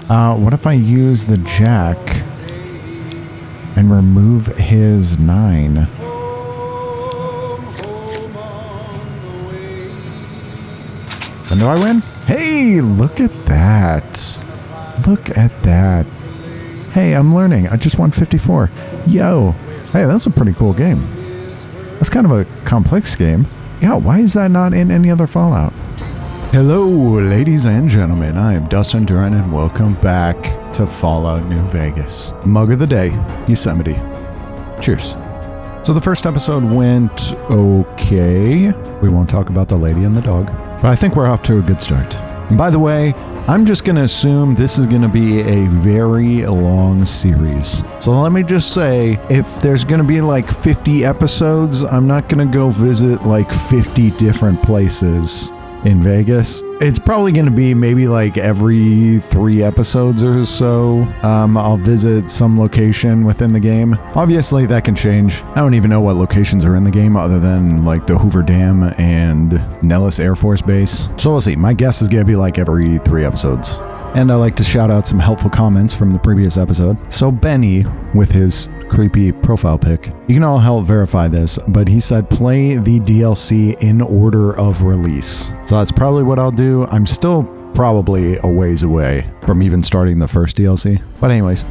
What if I use the jack and remove his 9? And do I win? Hey, look at that. Look at that. Hey, I'm learning. I just won 54. Yo. Hey, that's a pretty cool game. That's kind of a complex game. Yeah, why is that not in any other Fallout? Hello, ladies and gentlemen. I am Dustin Duran, and welcome back to Fallout New Vegas. Mug of the day, Yosemite. Cheers. So the first episode went okay. We won't talk about the lady and the dog, but I think we're off to a good start. And by the way, I'm just going to assume this is going to be a very long series. So let me just say, if there's going to be like 50 episodes, I'm not going to go visit like 50 different places in Vegas. It's probably going to be maybe like every 3 episodes or so. I'll visit some location within the game. Obviously that can change. I don't even know what locations are in the game other than like the Hoover Dam and Nellis Air Force Base. So we'll see. My guess is going to be like every 3 episodes. And I like to shout out some helpful comments from the previous episode. So Benny, with his creepy profile pic, you can all help verify this, but he said play the DLC in order of release. So that's probably what I'll do. I'm still probably a ways away from even starting the first DLC. But anyways,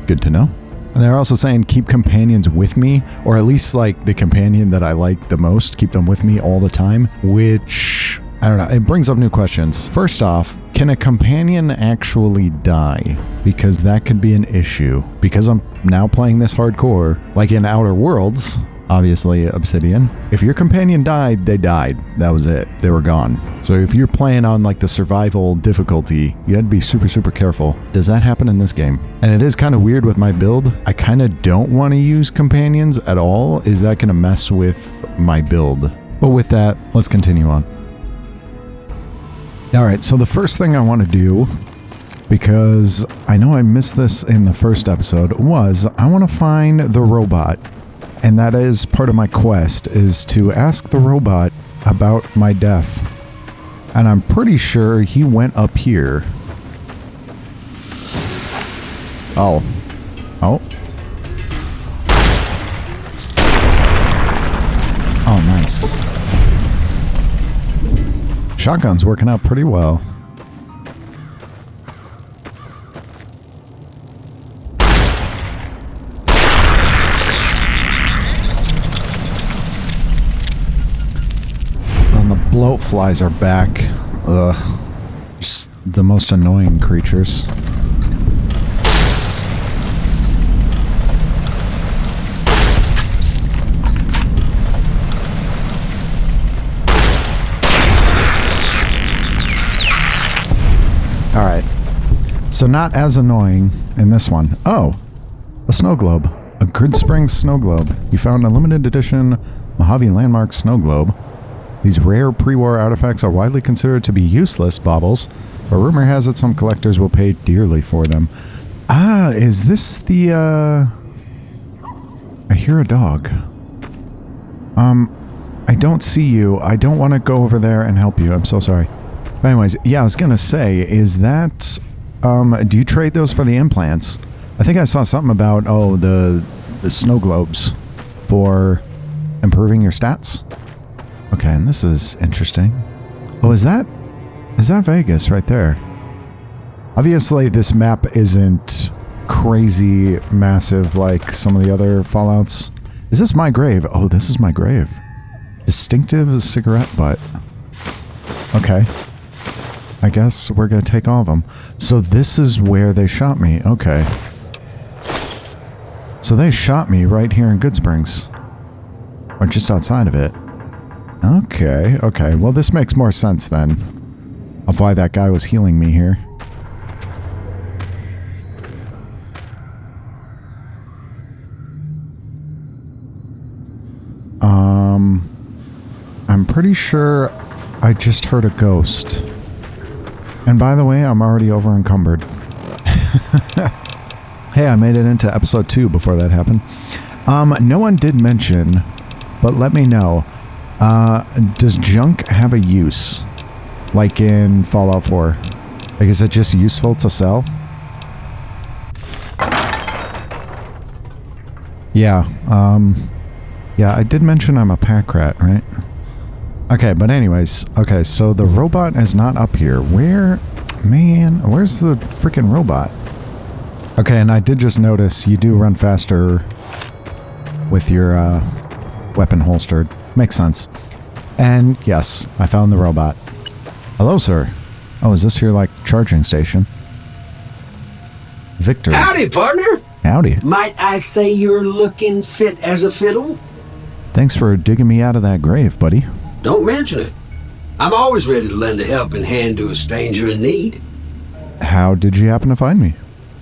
good to know. And they're also saying keep companions with me, or at least like the companion that I like the most, keep them with me all the time, which I don't know. It brings up new questions. First off, can a companion actually die? Because that could be an issue. Because I'm now playing this hardcore, like in Outer Worlds, obviously Obsidian, if your companion died, they died. That was it. They were gone. So if you're playing on like the survival difficulty, you had to be super, super careful. Does that happen in this game? And it is kind of weird with my build. I kind of don't want to use companions at all. Is that going to mess with my build? But with that, let's continue on. Alright, so the first thing I want to do, because I know I missed this in the first episode, was I want to find the robot. And that is part of my quest, is to ask the robot about my death. And I'm pretty sure he went up here. Oh. Oh. Oh, nice. Shotgun's working out pretty well. And the bloat flies are back. Ugh. Just the most annoying creatures. Alright, so not as annoying in this one. Oh, a snow globe. A Goodsprings snow globe. You found a limited edition Mojave Landmark snow globe. These rare pre-war artifacts are widely considered to be useless baubles, but rumor has it some collectors will pay dearly for them. Ah, is this the, I hear a dog. I don't see you. I don't want to go over there and help you. I'm so sorry. But anyways, yeah, I was going to say, is that, do you trade those for the implants? I think I saw something about, oh, the snow globes for improving your stats. Okay, and this is interesting. Oh, is that Vegas right there? Obviously, this map isn't crazy massive like some of the other Fallouts. Is this my grave? Oh, this is my grave. Distinctive cigarette butt. Okay. I guess we're going to take all of them. So this is where they shot me. Okay. So they shot me right here in Goodsprings. Or just outside of it. Okay, okay. Well, this makes more sense then. Of why that guy was healing me here. I'm pretty sure I just heard a ghost. And by the way, I'm already over encumbered. Hey, I made it into episode 2 before that happened. No one did mention, but let me know. Does junk have a use? Like in Fallout 4? Like, is it just useful to sell? Yeah, yeah, I did mention I'm a pack rat, right? Okay, but anyways, okay, so the robot is not up here. Where, man, where's the freaking robot? Okay, and I did just notice you do run faster with your weapon holstered. Makes sense. And yes, I found the robot. Hello, sir. Oh, is this your, like, charging station? Victor. Howdy, partner. Howdy. Might I say you're looking fit as a fiddle? Thanks for digging me out of that grave, buddy. Don't mention it. I'm always ready to lend a helping hand to a stranger in need. How did you happen to find me?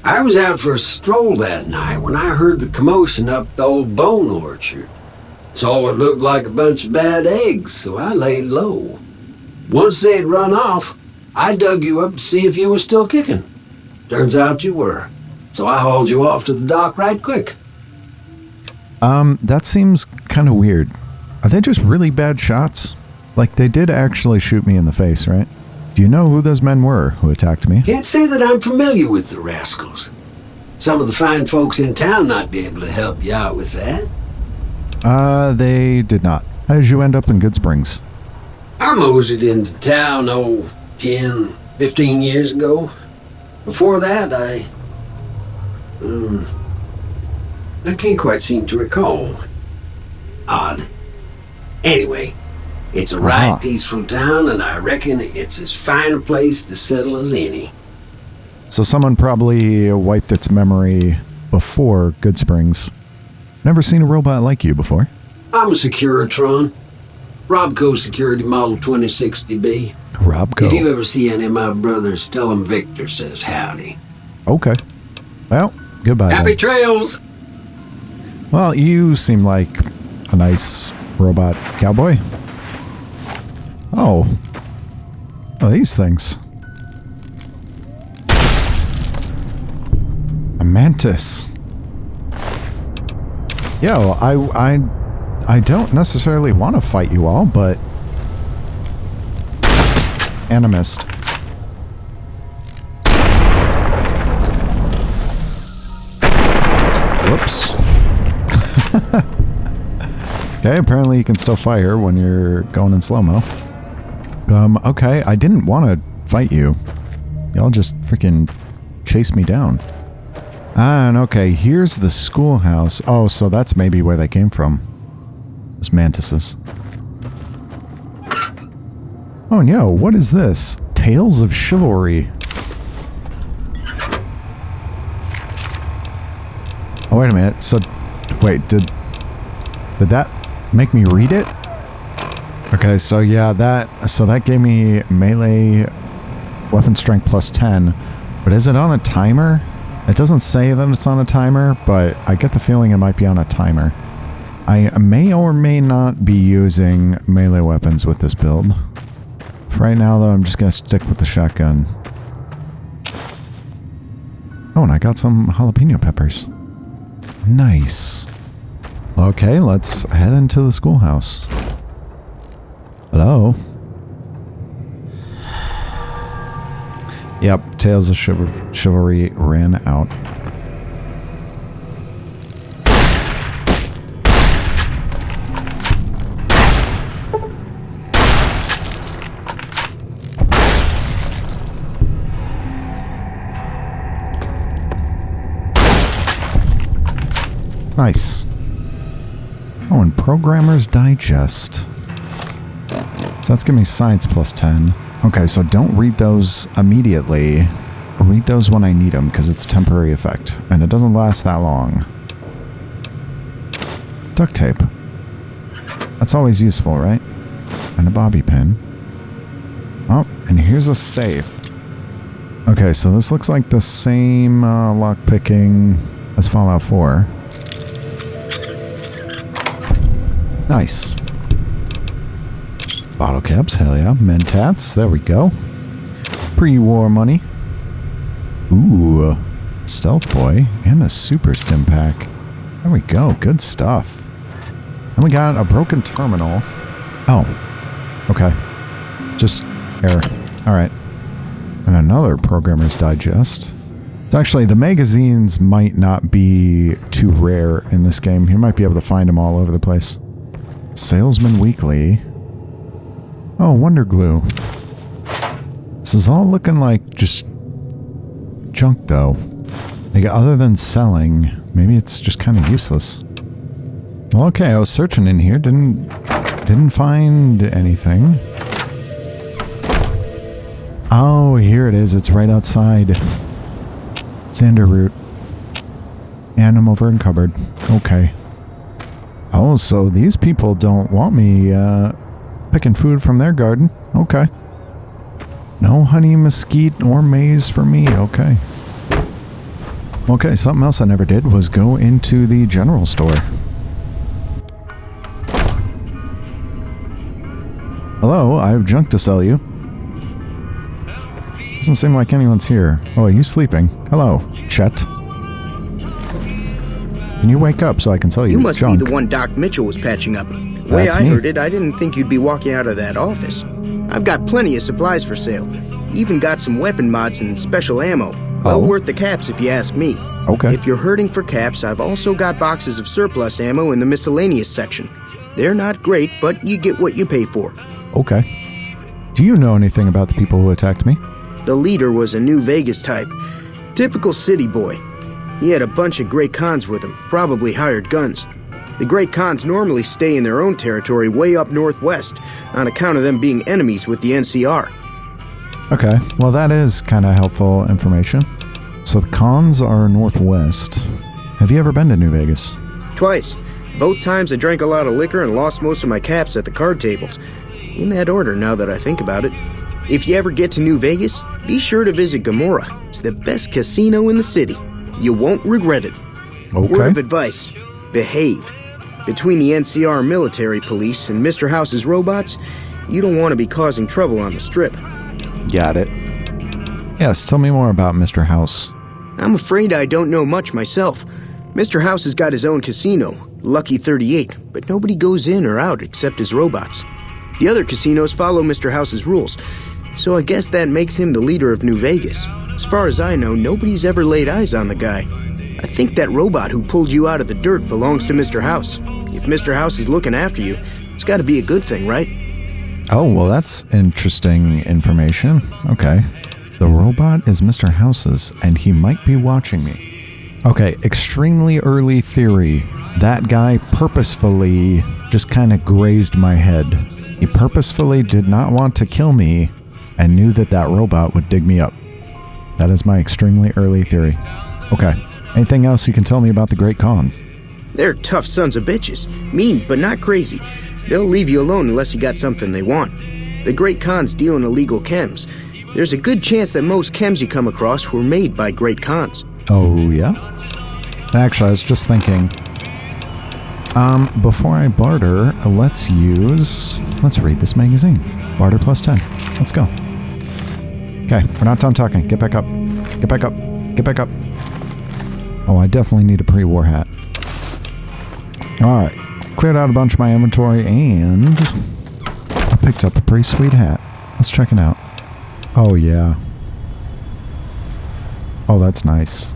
I was out for a stroll that night when I heard the commotion up the old bone orchard. Saw what looked like a bunch of bad eggs, so I laid low. Once they had run off, I dug you up to see if you were still kicking. Turns out you were, so I hauled you off to the dock right quick. That seems kind of weird. Are they just really bad shots? Like, they did actually shoot me in the face, right? Do you know who those men were who attacked me? Can't say that I'm familiar with the rascals. Some of the fine folks in town might be able to help you out with that. They did not. How did you end up in Goodsprings? I moseyed into town, 10, 15 years ago. Before that, I can't quite seem to recall. Odd. Anyway, it's a right peaceful town, and I reckon it's as fine a place to settle as any. So someone probably wiped its memory before Goodsprings. Never seen a robot like you before. I'm a Securitron. Robco Security Model 2060B. Robco. If you ever see any of my brothers, tell them Victor says howdy. Okay. Well, goodbye. Happy then. trails! Well, you seem like a nice robot cowboy. Oh. Oh, these things. A mantis. Yo, I don't necessarily want to fight you all, but... Animist. Whoops. Okay, apparently you can still fire when you're going in slow-mo. Okay, I didn't want to fight you. Y'all just freaking chased me down. And okay, here's the schoolhouse. Oh, so that's maybe where they came from. Those mantises. Oh no, what is this? Tales of Chivalry. Oh, wait a minute. So, wait, did that make me read it? Okay, so yeah, that gave me melee weapon strength plus 10. But is it on a timer? It doesn't say that it's on a timer, but I get the feeling it might be on a timer. I may or may not be using melee weapons with this build. For right now, though, I'm just going to stick with the shotgun. Oh, and I got some jalapeno peppers. Nice. Okay, let's head into the schoolhouse. Hello? Yep, Tales of Chivalry ran out. Nice. Oh, and Programmer's Digest. So that's giving me science plus 10. Okay, so don't read those immediately. Read those when I need them, because it's a temporary effect. And it doesn't last that long. Duct tape. That's always useful, right? And a bobby pin. Oh, and here's a safe. Okay, so this looks like the same lockpicking as Fallout 4. Nice. Bottle caps, hell yeah. Mentats, there we go. Pre-war money. Ooh, stealth boy and a super stim pack. There we go, good stuff. And we got a broken terminal. Oh, okay. Just error. All right. And another Programmer's Digest. Actually, the magazines might not be too rare in this game. You might be able to find them all over the place. Salesman Weekly. Oh, Wonder Glue. This is all looking like just junk, though. Like, other than selling, maybe it's just kind of useless. Well, okay, I was searching in here, didn't find anything. Oh, here it is. It's right outside. Xander root. And I'm over in cupboard. Okay. Oh, so these people don't want me picking food from their garden. Okay. No honey, mesquite, or maize for me. Okay. Okay, something else I never did was go into the general store. Hello, I have junk to sell you. Doesn't seem like anyone's here. Oh, are you sleeping? Hello, Chet. Can you wake up so I can sell you You must junk? be the one Doc Mitchell was patching up. The way I heard it, I didn't think you'd be walking out of that office. I've got plenty of supplies for sale. Even got some weapon mods and special ammo. Well worth the caps if you ask me. Okay. If you're hurting for caps, I've also got boxes of surplus ammo in the miscellaneous section. They're not great, but you get what you pay for. Okay. Do you know anything about the people who attacked me? The leader was a New Vegas type. Typical city boy. He had a bunch of Great Khans with him, probably hired guns. The Great Khans normally stay in their own territory way up northwest, on account of them being enemies with the NCR. Okay, well that is kind of helpful information. So the Khans are northwest. Have you ever been to New Vegas? Twice. Both times I drank a lot of liquor and lost most of my caps at the card tables. In that order, now that I think about it. If you ever get to New Vegas, be sure to visit Gomorrah. It's the best casino in the city. You won't regret it. Okay. Word of advice, behave. Between the NCR military police and Mr. House's robots, you don't want to be causing trouble on the strip. Got it. Yes, tell me more about Mr. House. I'm afraid I don't know much myself. Mr. House has got his own casino, Lucky 38, but nobody goes in or out except his robots. The other casinos follow Mr. House's rules, so I guess that makes him the leader of New Vegas. As far as I know, nobody's ever laid eyes on the guy. I think that robot who pulled you out of the dirt belongs to Mr. House. If Mr. House is looking after you, it's got to be a good thing, right? Oh, well that's interesting information. Okay. The robot is Mr. House's, and he might be watching me. Okay, extremely early theory. That guy purposefully just kind of grazed my head. He purposefully did not want to kill me and knew that that robot would dig me up. That is my extremely early theory. Okay. Anything else you can tell me about the Great Khans? They're tough sons of bitches. Mean, but not crazy. They'll leave you alone unless you got something they want. The Great Khans deal in illegal chems. There's a good chance that most chems you come across were made by Great Khans. Oh, yeah? Actually, I was just thinking, before I barter, let's read this magazine. Barter plus 10. Let's go. Okay, we're not done talking. Get back up. Get back up. Get back up. Oh, I definitely need a pre-war hat. Alright. Cleared out a bunch of my inventory, and I picked up a pretty sweet hat. Let's check it out. Oh, yeah. Oh, that's nice.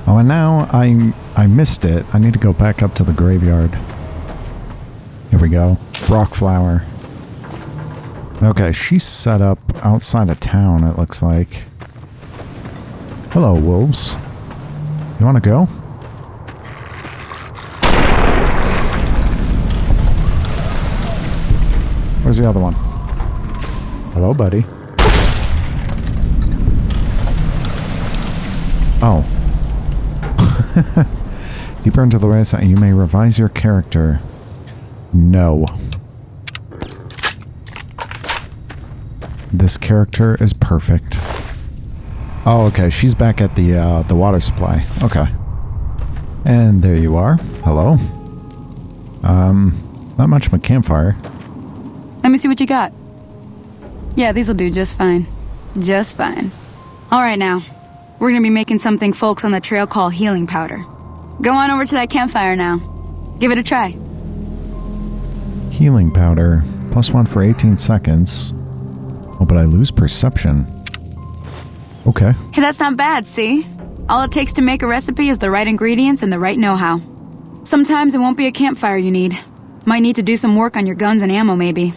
Oh, and now I missed it. I need to go back up to the graveyard. Here we go. Rock flower. Okay, she's set up outside of town, it looks like. Hello, wolves. You want to go? Where's the other one? Hello, buddy. Oh. Deeper into the race, you may revise your character. No. This character is perfect. Oh, okay. She's back at the water supply. Okay. And there you are. Hello. Not much of a campfire. Let me see what you got. Yeah, these'll do just fine. Just fine. All right, now. We're gonna be making something folks on the trail call healing powder. Go on over to that campfire now. Give it a try. Healing powder. +1 for 18 seconds. Oh, but I lose perception. Okay. Hey, that's not bad, see? All it takes to make a recipe is the right ingredients and the right know-how. Sometimes it won't be a campfire you need. Might need to do some work on your guns and ammo, maybe.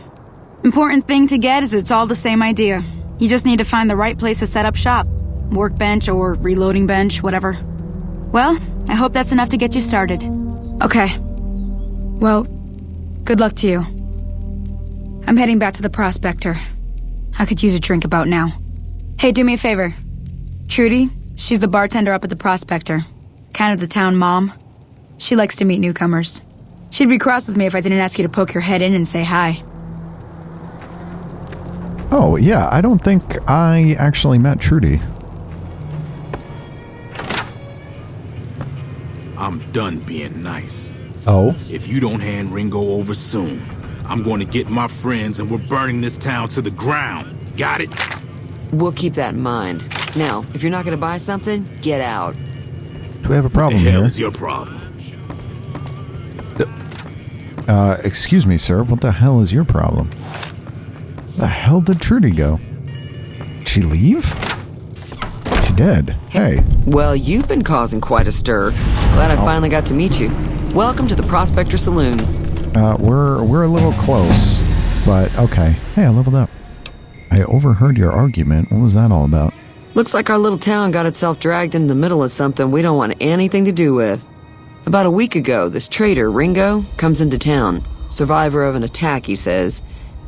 Important thing to get is it's all the same idea. You just need to find the right place to set up shop. Workbench or reloading bench, whatever. Well, I hope that's enough to get you started. Okay. Well, good luck to you. I'm heading back to the Prospector. I could use a drink about now. Hey, do me a favor. Trudy, she's the bartender up at the Prospector. Kind of the town mom. She likes to meet newcomers. She'd be cross with me if I didn't ask you to poke your head in and say hi. Oh, yeah, I don't think I actually met Trudy. I'm done being nice. Oh? If you don't hand Ringo over soon, I'm going to get my friends and we're burning this town to the ground. Got it? We'll keep that in mind. Now, if you're not going to buy something, get out. Do we have a What the problem hell here? is your problem? Excuse me, sir. What the hell is your problem? The hell did Trudy go? Did she leave? She did. Hey. Well, you've been causing quite a stir. Glad I finally got to meet you. Welcome to the Prospector Saloon. We're a little close, but okay. Hey, I leveled up. I overheard your argument. What was that all about? Looks like our little town got itself dragged into the middle of something we don't want anything to do with. About a week ago, this traitor, Ringo, comes into town. Survivor of an attack, he says.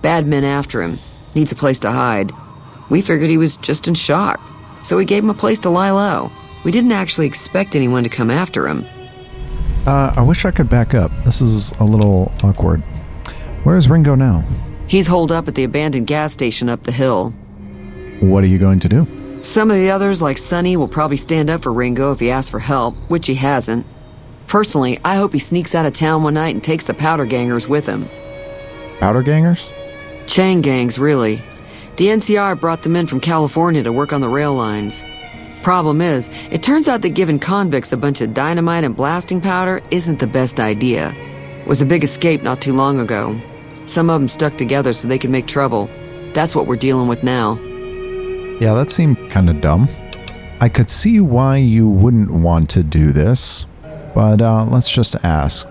Bad men after him. Needs a place to hide. We figured he was just in shock, so we gave him a place to lie low. We didn't actually expect anyone to come after him. I wish I could back up. This is a little awkward. Where is Ringo now? He's holed up at the abandoned gas station up the hill. What are you going to do? Some of the others, like Sonny, will probably stand up for Ringo if he asks for help, which he hasn't. Personally, I hope he sneaks out of town one night and takes the powder gangers with him. Powder gangers? Chain gangs, really. The NCR brought them in from California to work on the rail lines. Problem is, it turns out that giving convicts a bunch of dynamite and blasting powder isn't the best idea. It was a big escape not too long ago. Some of them stuck together so they could make trouble. That's what we're dealing with now. Yeah, that seemed kind of dumb. I could see why you wouldn't want to do this, but let's just ask.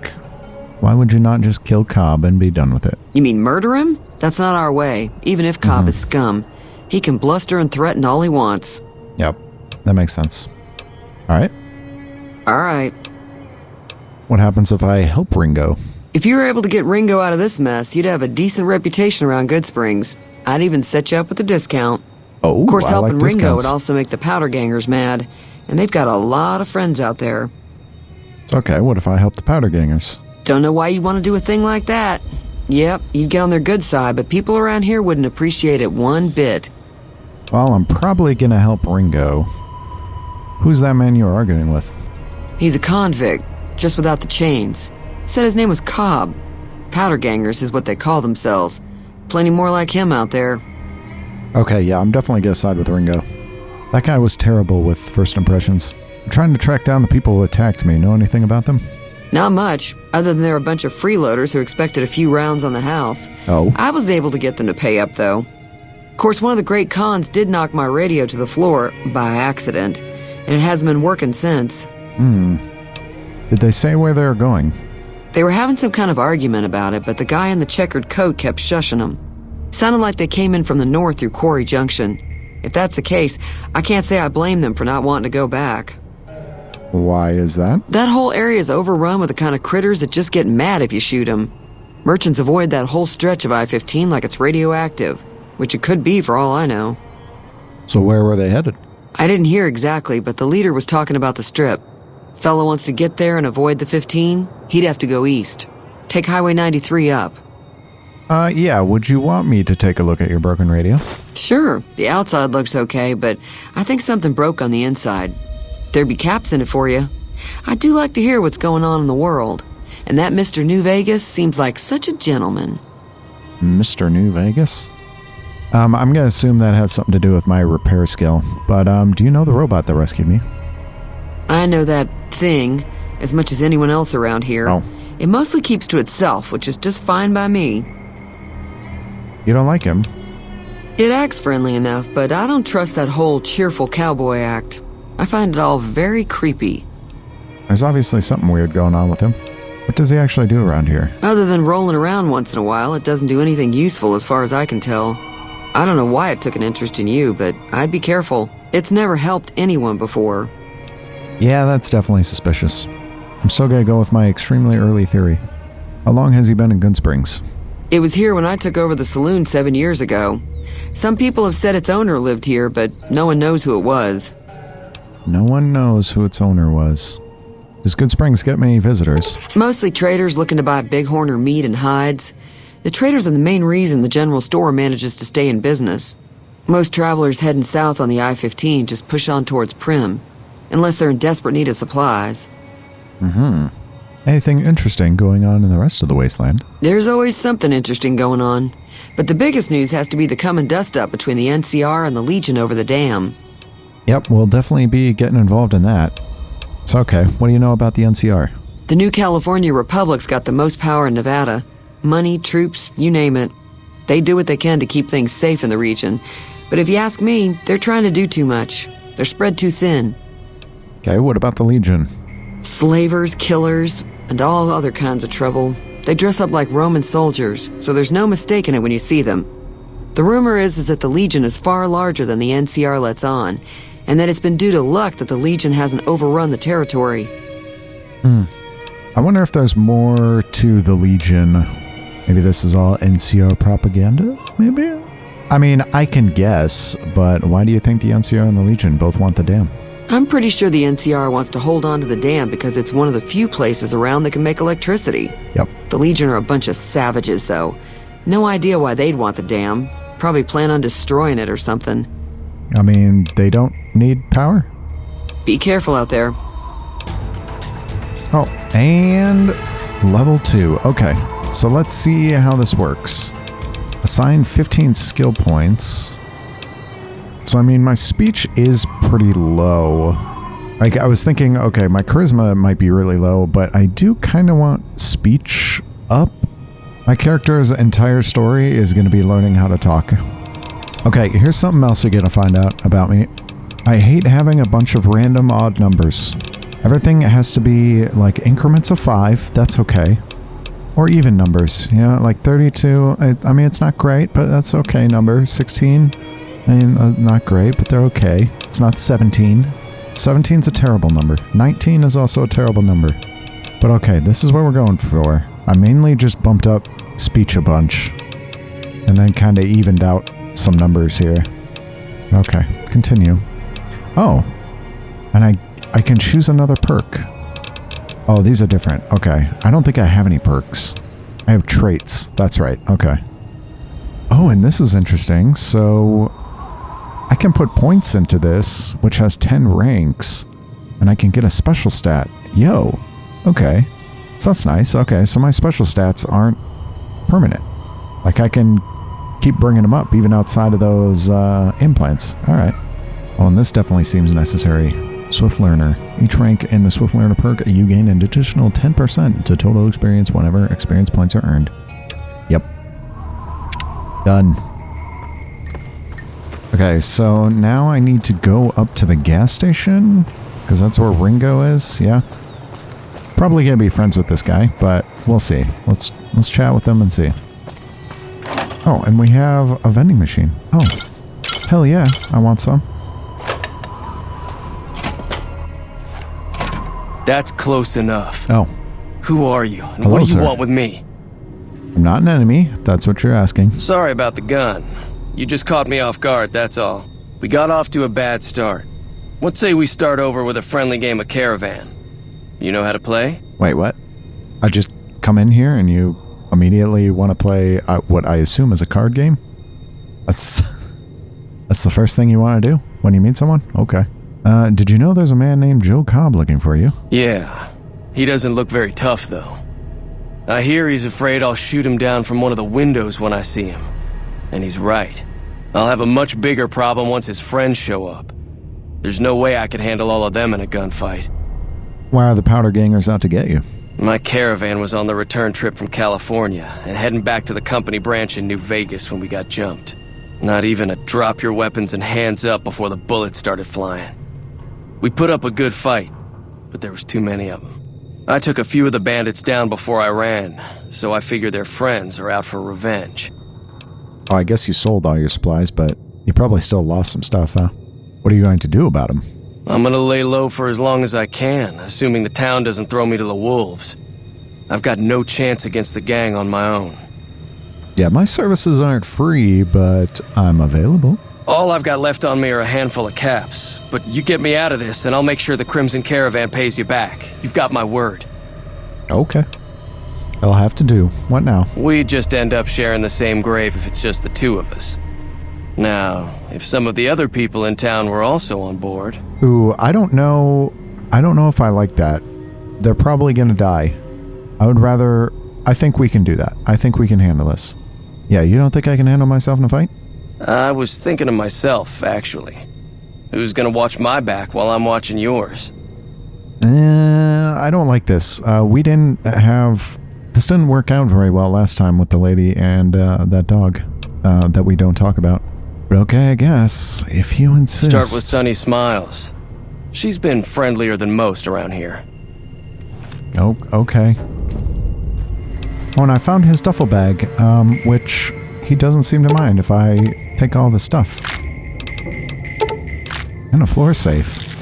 Why would you not just kill Cobb and be done with it? You mean murder him? That's not our way, even if Cobb is scum. He can bluster and threaten all he wants. Yep, that makes sense. Alright. Alright. What happens if I help Ringo? If you were able to get Ringo out of this mess, you'd have a decent reputation around Goodsprings. I'd even set you up with a discount. Oh, Of course, I helping like Ringo discounts. would also make the powder gangers mad, and they've got a lot of friends out there. It's okay, what if I help the powder gangers? Don't know why you'd want to do a thing like that. Yep, you'd get on their good side, but people around here wouldn't appreciate it one bit. Well, I'm probably gonna help Ringo. Who's that man you're arguing with? He's a convict, just without the chains. Said his name was Cobb. Powder gangers is what they call themselves. Plenty more like him out there. Okay, yeah, I'm definitely gonna side with Ringo. That guy was terrible with first impressions. I'm trying to track down the people who attacked me. Know anything about them? Not much, other than they're a bunch of freeloaders who expected a few rounds on the house. Oh. I was able to get them to pay up, though. Of course, one of the great cons did knock my radio to the floor, by accident, and it hasn't been working since. Did they say where they're going? They were having some kind of argument about it, but the guy in the checkered coat kept shushing them. Sounded like they came in from the north through Quarry Junction. If that's the case, I can't say I blame them for not wanting to go back. Why is that? That whole area is overrun with the kind of critters that just get mad if you shoot them. Merchants avoid that whole stretch of I-15 like it's radioactive, which it could be for all I know. So where were they headed? I didn't hear exactly, but the leader was talking about the strip. Fellow wants to get there and avoid the 15, he'd have to go east. Take Highway 93 up. Yeah, would you want me to take a look at your broken radio? Sure, the outside looks okay, but I think something broke on the inside. There'd be caps in it for you. I do like to hear what's going on in the world. And that Mr. New Vegas seems like such a gentleman. Mr. New Vegas? I'm gonna assume that has something to do with my repair skill. But, do you know the robot that rescued me? I know that thing as much as anyone else around here. Oh. It mostly keeps to itself, which is just fine by me. You don't like him? It acts friendly enough, but I don't trust that whole cheerful cowboy act. I find it all very creepy. There's obviously something weird going on with him. What does he actually do around here? Other than rolling around once in a while, it doesn't do anything useful as far as I can tell. I don't know why it took an interest in you, but I'd be careful. It's never helped anyone before. Yeah, that's definitely suspicious. I'm still gonna go with my extremely early theory. How long has he been in Goodsprings? It was here when I took over the saloon 7 years ago. Some people have said its owner lived here, but no one knows who it was. No one knows who its owner was. Does Goodsprings get many visitors? Mostly traders looking to buy bighorn or meat and hides. The traders are the main reason the general store manages to stay in business. Most travelers heading south on the I-15 just push on towards Prim, unless they're in desperate need of supplies. Anything interesting going on in the rest of the wasteland? There's always something interesting going on. But the biggest news has to be the coming dust-up between the NCR and the Legion over the dam. Yep, we'll definitely be getting involved in that. So okay, what do you know about the NCR? The new California Republic's got the most power in Nevada. Money, troops, you name it. They do what they can to keep things safe in the region. But if you ask me, they're trying to do too much. They're spread too thin. Okay, what about the Legion? Slavers, killers, and all other kinds of trouble. They dress up like Roman soldiers, so there's no mistaking it when you see them. The rumor is that the Legion is far larger than the NCR lets on, and that it's been due to luck that the Legion hasn't overrun the territory. I wonder if there's more to the Legion. Maybe this is all NCR propaganda, maybe? I mean, I can guess, but why do you think the NCR and the Legion both want the dam? I'm pretty sure the NCR wants to hold on to the dam because it's one of the few places around that can make electricity. Yep. The Legion are a bunch of savages, though. No idea why they'd want the dam. Probably plan on destroying it or something. I mean, they don't need power? Be careful out there. Oh, and level 2. Okay, so let's see how this works. Assign 15 skill points. So, I mean, my speech is pretty low. Like, I was thinking, okay, my charisma might be really low, but I do kind of want speech up. My character's entire story is going to be learning how to talk. Okay, here's something else you're going to find out about me. I hate having a bunch of random odd numbers. Everything has to be like increments of 5, that's okay. Or even numbers, you know, like 32, I mean, it's not great, but that's okay number. 16, I mean, not great, but they're okay. It's not 17. 17's a terrible number. 19 is also a terrible number. But okay, this is what we're going for. I mainly just bumped up speech a bunch. And then kind of evened out some numbers here. Okay, continue. Oh, and I can choose another perk. Oh, these are different. Okay, I don't think I have any perks. I have traits. That's right. Okay. Oh, and this is interesting. So I can put points into this, which has 10 ranks, and I can get a special stat. Yo. Okay. So that's nice. Okay, so my special stats aren't permanent. Like, I can keep bringing them up even outside of those implants. All right. Oh, and this definitely seems necessary. Swift Learner. Each rank in the Swift Learner perk, you gain an additional 10% to total experience whenever experience points are earned. Yep. Done. Okay, so now I need to go up to the gas station, because that's where Ringo is, yeah? Probably gonna be friends with this guy, but we'll see. Let's chat with him and see. Oh, and we have a vending machine. Oh, hell yeah, I want some. That's close enough. Oh. Who are you, and Hello, what do you sir. want with me? I'm not an enemy, if that's what you're asking. Sorry about the gun. You just caught me off guard, that's all. We got off to a bad start. What say we start over with a friendly game of Caravan? You know how to play? Wait, what? I just come in here and you immediately want to play what I assume is a card game? That's the first thing you want to do when you meet someone? Okay. Did you know there's a man named Joe Cobb looking for you? Yeah. He doesn't look very tough, though. I hear he's afraid I'll shoot him down from one of the windows when I see him. And he's right. I'll have a much bigger problem once his friends show up. There's no way I could handle all of them in a gunfight. Why are the powder gangers out to get you? My caravan was on the return trip from California and heading back to the company branch in New Vegas when we got jumped. Not even a drop your weapons and hands up before the bullets started flying. We put up a good fight, but there was too many of them. I took a few of the bandits down before I ran, so I figured their friends are out for revenge. Oh, I guess you sold all your supplies, but you probably still lost some stuff, huh? What are you going to do about them? I'm gonna lay low for as long as I can, assuming the town doesn't throw me to the wolves. I've got no chance against the gang on my own. Yeah, my services aren't free, but I'm available. All I've got left on me are a handful of caps, but you get me out of this and I'll make sure the Crimson Caravan pays you back. You've got my word. Okay. I'll have to do. What now? We just end up sharing the same grave if it's just the two of us. Now, if some of the other people in town were also on board... Ooh, I don't know if I like that. They're probably gonna die. I think we can do that. I think we can handle this. Yeah, you don't think I can handle myself in a fight? I was thinking of myself, actually. Who's gonna watch my back while I'm watching yours? I don't like this. This didn't work out very well last time with the lady and that dog that we don't talk about. But okay, I guess, if you insist. Start with Sunny Smiles. She's been friendlier than most around here. Oh, okay. Oh, and I found his duffel bag, which he doesn't seem to mind if I take all of his stuff. And a floor safe.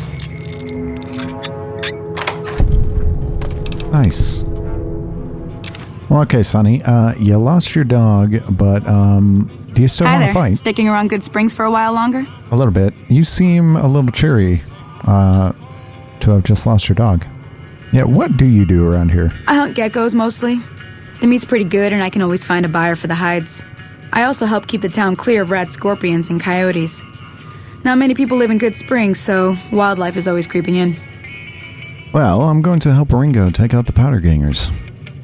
Nice. Well, okay, Sonny, you lost your dog, but, do you still want to fight? Sticking around Goodsprings for a while longer? A little bit. You seem a little cheery, to have just lost your dog. Yeah, what do you do around here? I hunt geckos mostly. The meat's pretty good and I can always find a buyer for the hides. I also help keep the town clear of rat scorpions and coyotes. Not many people live in Goodsprings, so wildlife is always creeping in. Well, I'm going to help Ringo take out the powder gangers.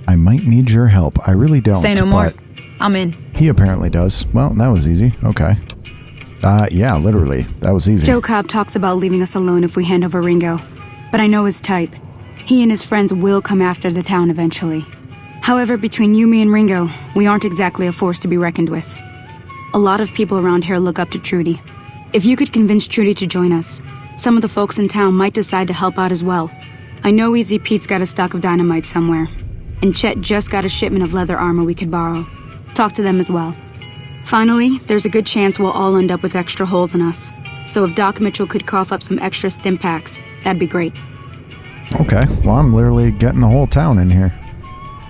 I might need your help. I really don't. Say no more. I'm in. He apparently does. Well, that was easy. Okay. Yeah, literally. That was easy. Joe Cobb talks about leaving us alone if we hand over Ringo. But I know his type. He and his friends will come after the town eventually. However, between you, me, and Ringo, we aren't exactly a force to be reckoned with. A lot of people around here look up to Trudy. If you could convince Trudy to join us, some of the folks in town might decide to help out as well. I know Easy Pete's got a stock of dynamite somewhere, and Chet just got a shipment of leather armor we could borrow. Talk to them as well. Finally, there's a good chance we'll all end up with extra holes in us. So if Doc Mitchell could cough up some extra stim packs, that'd be great. Okay, well, I'm literally getting the whole town in here.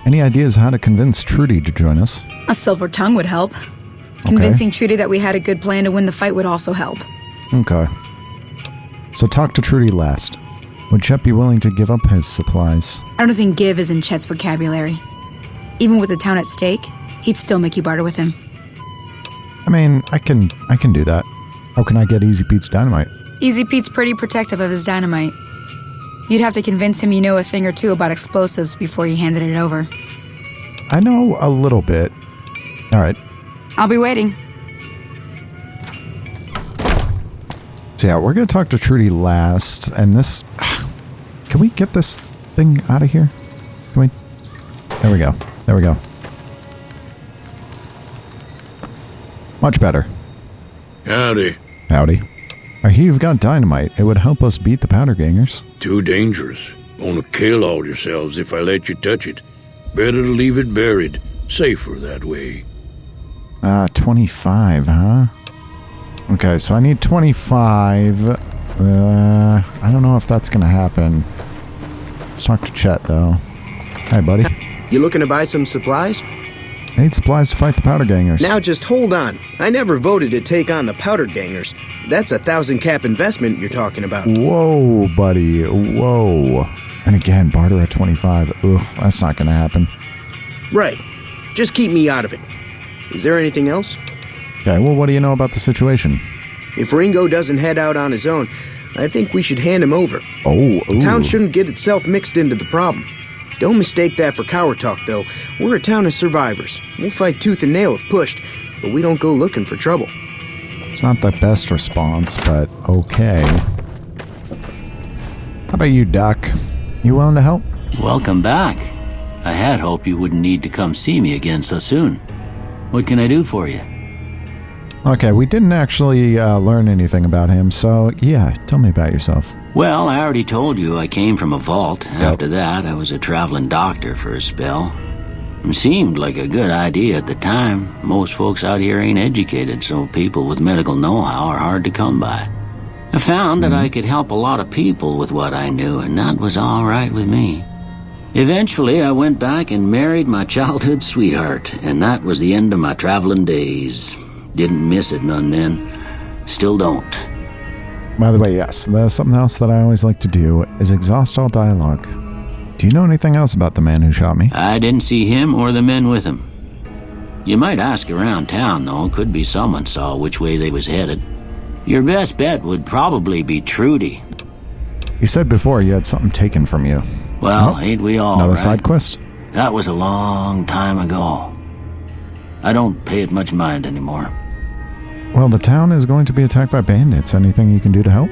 Any ideas how to convince Trudy to join us? A silver tongue would help. Convincing Trudy that we had a good plan to win the fight would also help. Okay. So talk to Trudy last. Would Chet be willing to give up his supplies? I don't think give is in Chet's vocabulary. Even with the town at stake, he'd still make you barter with him. I mean, I can do that. How can I get Easy Pete's dynamite? Easy Pete's pretty protective of his dynamite. You'd have to convince him you know a thing or two about explosives before you handed it over. I know a little bit. All right. I'll be waiting. So yeah, we're going to talk to Trudy last, and this... Can we get this thing out of here? Can we... There we go. There we go. Much better. Howdy. Howdy. I hear you've got dynamite. It would help us beat the powder gangers. Too dangerous. Gonna kill all yourselves if I let you touch it. Better to leave it buried. Safer that way. 25, huh? Okay, so I need 25. I don't know if that's gonna happen. Let's talk to Chet, though. Hi, buddy. You looking to buy some supplies? I need supplies to fight the powder gangers. Now just hold on. I never voted to take on the powder gangers. That's a 1,000 cap investment you're talking about. Whoa, buddy. Whoa. And again, barter at 25. Ugh, that's not gonna happen. Right. Just keep me out of it. Is there anything else? Okay, well, what do you know about the situation? If Ringo doesn't head out on his own, I think we should hand him over. Oh, ooh. Town shouldn't get itself mixed into the problem. Don't mistake that for coward talk, though. We're a town of survivors. We'll fight tooth and nail if pushed, but we don't go looking for trouble. It's not the best response, but okay. How about you, Doc? You willing to help? Welcome back. I had hoped you wouldn't need to come see me again so soon. What can I do for you? Okay, we didn't actually learn anything about him, so yeah, tell me about yourself. Well, I already told you I came from a vault. After that, I was a traveling doctor for a spell. It seemed like a good idea at the time. Most folks out here ain't educated, so people with medical know-how are hard to come by. I found that I could help a lot of people with what I knew, and that was all right with me. Eventually, I went back and married my childhood sweetheart, and that was the end of my traveling days. Didn't miss it none then. Still don't. By the way, yes, there's something else that I always like to do is exhaust all dialogue. Do you know anything else about the man who shot me? I didn't see him or the men with him. You might ask around town, though. Could be someone saw which way they was headed. Your best bet would probably be Trudy. You said before you had something taken from you. Well, ain't we all, Another right? side quest? That was a long time ago. I don't pay it much mind anymore. Well, the town is going to be attacked by bandits. Anything you can do to help?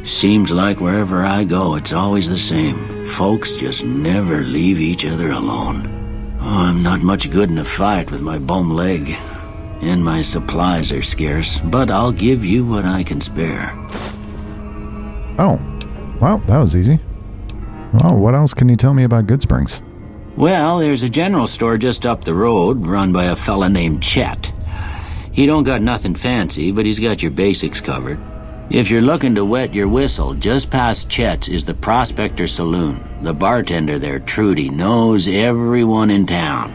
Seems like wherever I go, it's always the same. Folks just never leave each other alone. Oh, I'm not much good in a fight with my bum leg. And my supplies are scarce, but I'll give you what I can spare. Oh, well, that was easy. Well, what else can you tell me about Goodsprings? Well, there's a general store just up the road, run by a fella named Chet. He don't got nothing fancy, but he's got your basics covered. If you're looking to wet your whistle, just past Chet's is the Prospector Saloon. The bartender there, Trudy, knows everyone in town.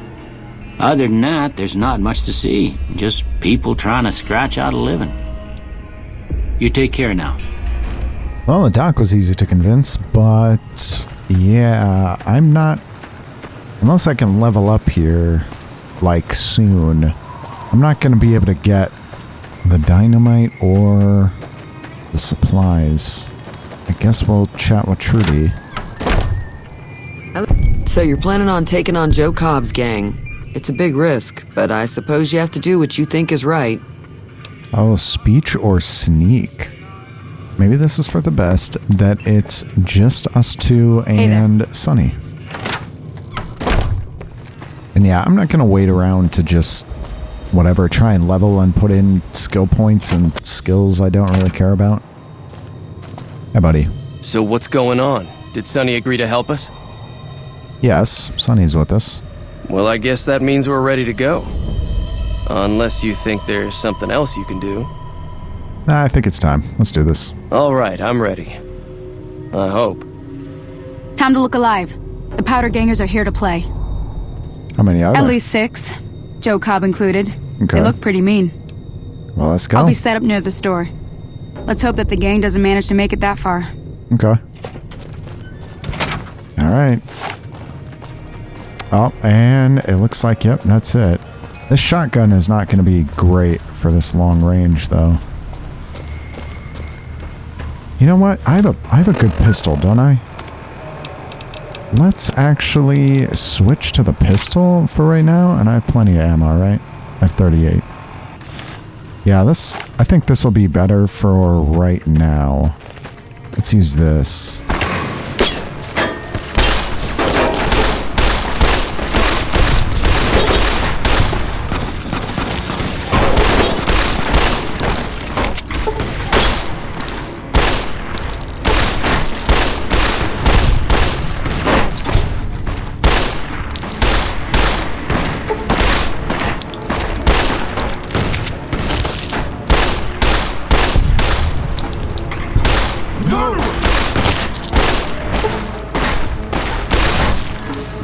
Other than that, there's not much to see. Just people trying to scratch out a living. You take care now. Well, the doc was easy to convince, but yeah, I'm not... Unless I can level up here, like, soon, I'm not going to be able to get the dynamite or the supplies. I guess we'll chat with Trudy. So you're planning on taking on Joe Cobb's gang. It's a big risk, but I suppose you have to do what you think is right. Oh, speech or sneak? Maybe this is for the best, that it's just us two and Sunny. And yeah, I'm not going to wait around to just, whatever, try and level and put in skill points and skills I don't really care about. Hey, buddy. So what's going on? Did Sonny agree to help us? Yes, Sunny's with us. Well, I guess that means we're ready to go. Unless you think there's something else you can do. Nah, I think it's time. Let's do this. All right, I'm ready. I hope. Time to look alive. The Powder Gangers are here to play. How many are there? At least 6. Joe Cobb included. Okay. They look pretty mean. Well, let's go. I'll be set up near the store. Let's hope that the gang doesn't manage to make it that far. Okay. All right. Oh, and it looks like, yep, that's it. This shotgun is not going to be great for this long range, though. You know what? I have a good pistol, don't I? Let's actually switch to the pistol for right now, and I have plenty of ammo, right? I have 38. Yeah, I think this will be better for right now. Let's use this.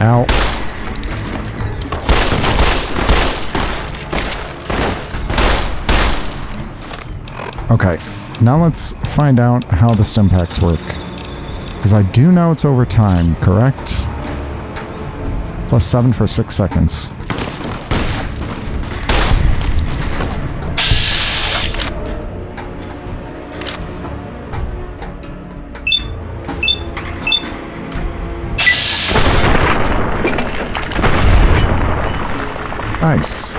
Ow. Okay, now let's find out how the stim packs work. Because I do know it's over time, correct? Plus 7 for 6 seconds. Nice.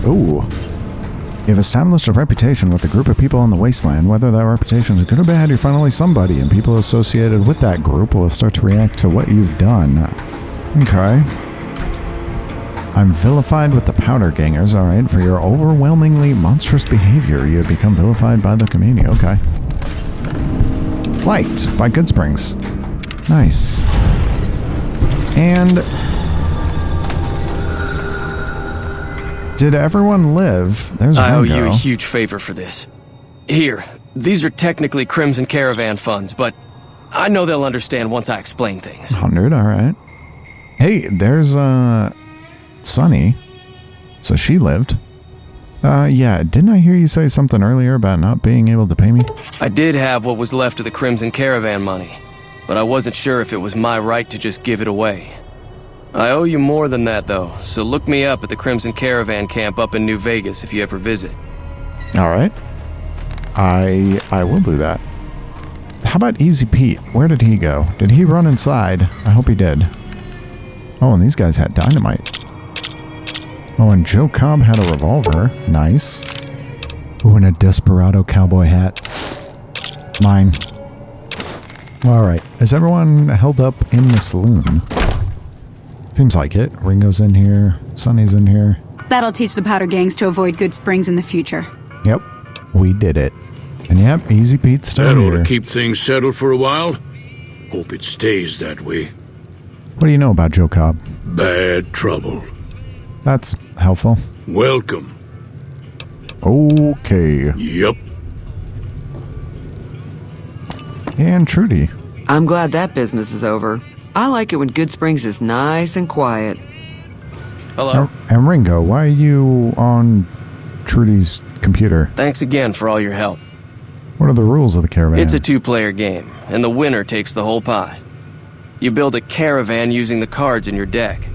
Ooh. You've established a reputation with a group of people in the wasteland. Whether that reputation is good or bad, you're finally somebody, and people associated with that group will start to react to what you've done. Okay. I'm vilified with the powder gangers, alright. For your overwhelmingly monstrous behavior, you have become vilified by the community. Okay. Liked by Goodsprings. Nice. And did everyone live? There's I owe Ringo. you a huge favor for this. Here, these are technically Crimson Caravan funds, but I know they'll understand once I explain things. 100, alright. Hey, there's Sunny. So she lived. Yeah, didn't I hear you say something earlier about not being able to pay me? I did have what was left of the Crimson Caravan money, but I wasn't sure if it was my right to just give it away. I owe you more than that, though, so look me up at the Crimson Caravan camp up in New Vegas if you ever visit. Alright. I will do that. How about Easy Pete? Where did he go? Did he run inside? I hope he did. Oh, and these guys had dynamite. Oh, and Joe Cobb had a revolver. Nice. Ooh, and a Desperado cowboy hat. Mine. Alright. Is everyone held up in the saloon? Seems like it. Ringo's in here. Sonny's in here. That'll teach the powder gangs to avoid Goodsprings in the future. Yep. We did it. And yep, Easy Pete's still That ought here. to keep things settled for a while. Hope it stays that way. What do you know about Joe Cobb? Bad trouble. That's helpful. Welcome. Okay. Yep. And Trudy. I'm glad that business is over. I like it when Goodsprings is nice and quiet. Hello. And Ringo, why are you on Trudy's computer? Thanks again for all your help. What are the rules of the caravan? It's a two-player game, and the winner takes the whole pie. You build a caravan using the cards in your deck.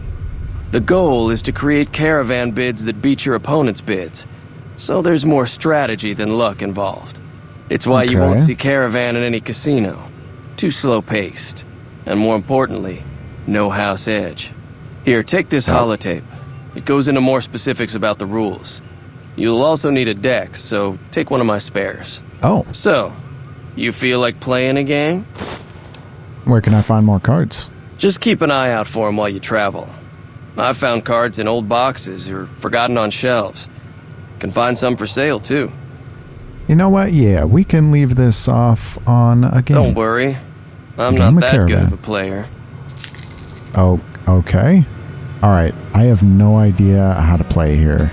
The goal is to create caravan bids that beat your opponent's bids, so there's more strategy than luck involved. It's why you won't see caravan in any casino. Too slow-paced. And more importantly, no house edge. Here, take this holotape. It goes into more specifics about the rules. You'll also need a deck, so take one of my spares. Oh. So, you feel like playing a game? Where can I find more cards? Just keep an eye out for them while you travel. I've found cards in old boxes or forgotten on shelves. Can find some for sale, too. You know what? Yeah, we can leave this off on a game. Don't worry. I'm not that good of a player. Oh, okay. Alright, I have no idea how to play here.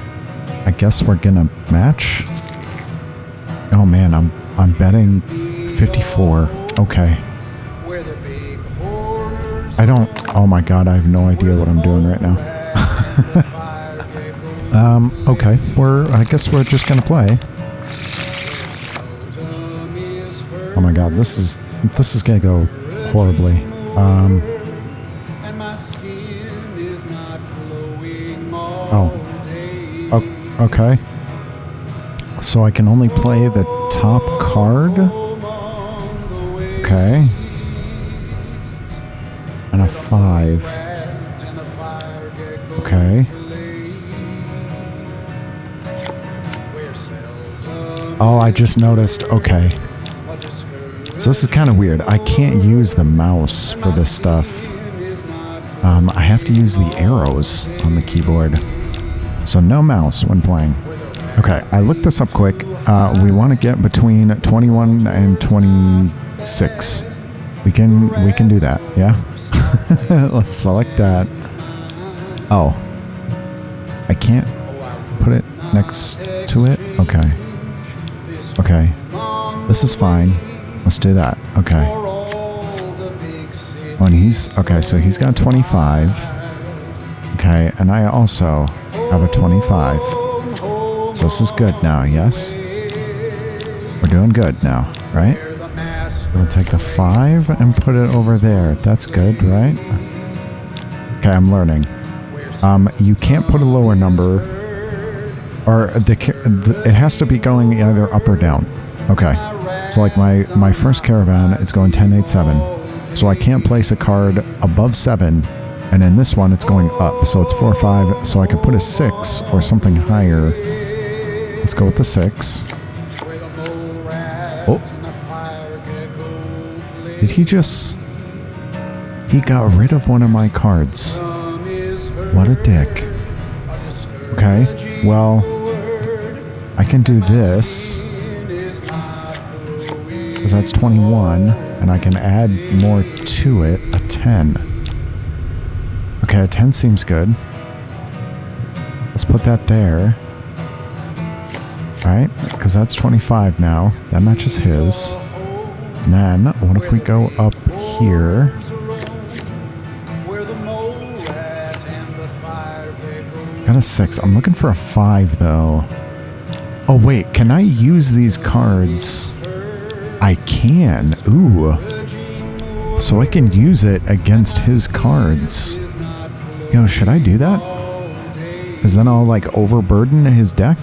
I guess we're gonna match? Oh man, I'm betting 54. Okay. I don't... Oh my god, I have no idea what I'm doing right now. Okay. I guess we're just gonna play. Oh my god, this is gonna go horribly. Okay. So I can only play the top card? Okay. And a 5. Okay. Oh, I just noticed. Okay. So this is kind of weird. I can't use the mouse for this stuff. I have to use the arrows on the keyboard. So no mouse when playing. Okay, I looked this up quick. We want to get between 21 and 26. We can do that, yeah? Let's select that. Oh. I can't put it next to it? Okay. Okay. This is fine. Let's do that. Okay. Oh, and okay, so he's got 25. Okay, and I also have a 25. So this is good now, yes? We're doing good now, right? We'll take the 5 and put it over there. That's good, right? Okay, I'm learning. You can't put a lower number, or it has to be going either up or down. Okay. So like my first caravan, it's going 10, 8, 7. So I can't place a card above 7, and in this one it's going up. So it's 4, 5, so I could put a 6 or something higher. Let's go with the 6. Oh. Did he just... He got rid of one of my cards. What a dick. Okay, well, I can do this. Because that's 21, and I can add more to it, a 10. Okay, a 10 seems good. Let's put that there. Alright, because that's 25 now. That matches his. And then, what if we go up here? Got a 6. I'm looking for a 5, though. Oh, wait. Can I use these cards? I can. Ooh. So I can use it against his cards. Yo, should I do that? Because then I'll, like, overburden his deck?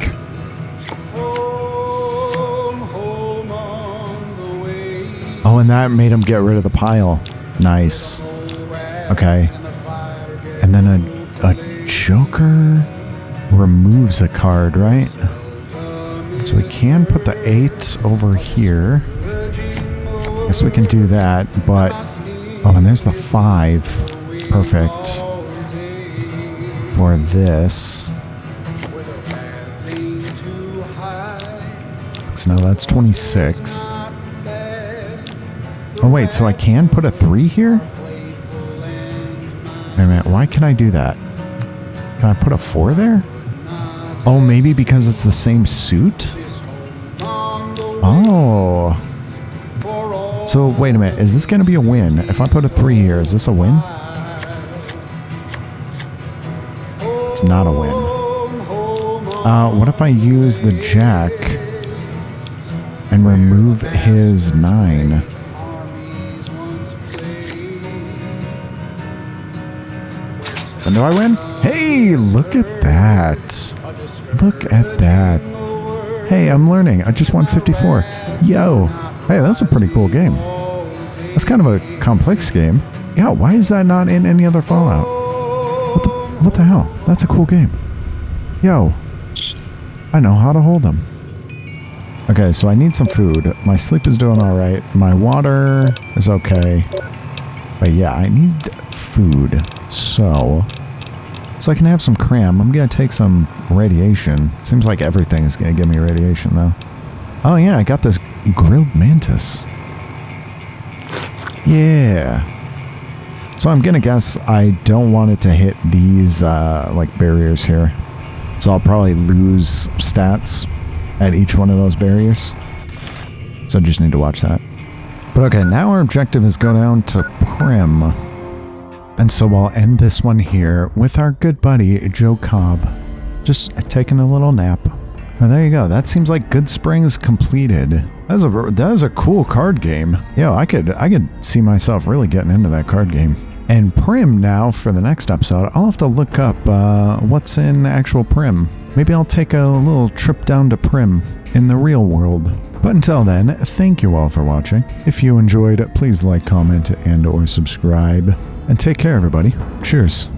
Oh, and that made him get rid of the pile. Nice. Okay. And then a Joker removes a card, right? So we can put the 8 over here. Guess we can do that, but... Oh, and there's the 5. Perfect. For this. So now that's 26. Oh, wait, so I can put a 3 here? Wait a minute, why can I do that? Can I put a 4 there? Oh, maybe because it's the same suit? Oh. So, wait a minute, is this going to be a win? If I put a 3 here, is this a win? It's not a win. What if I use the Jack and remove his 9? And do I win? Hey, look at that. Look at that. Hey, I'm learning. I just won 54. Yo. Hey, that's a pretty cool game. That's kind of a complex game. Yeah, why is that not in any other Fallout? What the hell? That's a cool game. Yo. I know how to hold them. Okay, so I need some food. My sleep is doing alright. My water is okay. But yeah, I need food. So I can have some cram. I'm going to take some radiation. Seems like everything is going to give me radiation, though. Oh, yeah, I got this grilled mantis. Yeah. So I'm going to guess I don't want it to hit these, like, barriers here. So I'll probably lose stats at each one of those barriers. So I just need to watch that. But okay, now our objective is go down to Prim. And so I'll end this one here with our good buddy, Joe Cobb. Just taking a little nap. Well, there you go. That seems like Goodsprings completed. That is a cool card game. Yo, I could see myself really getting into that card game. And Prim now, for the next episode, I'll have to look up what's in actual Prim. Maybe I'll take a little trip down to Prim in the real world. But until then, thank you all for watching. If you enjoyed, please like, comment, and or subscribe. And take care, everybody. Cheers.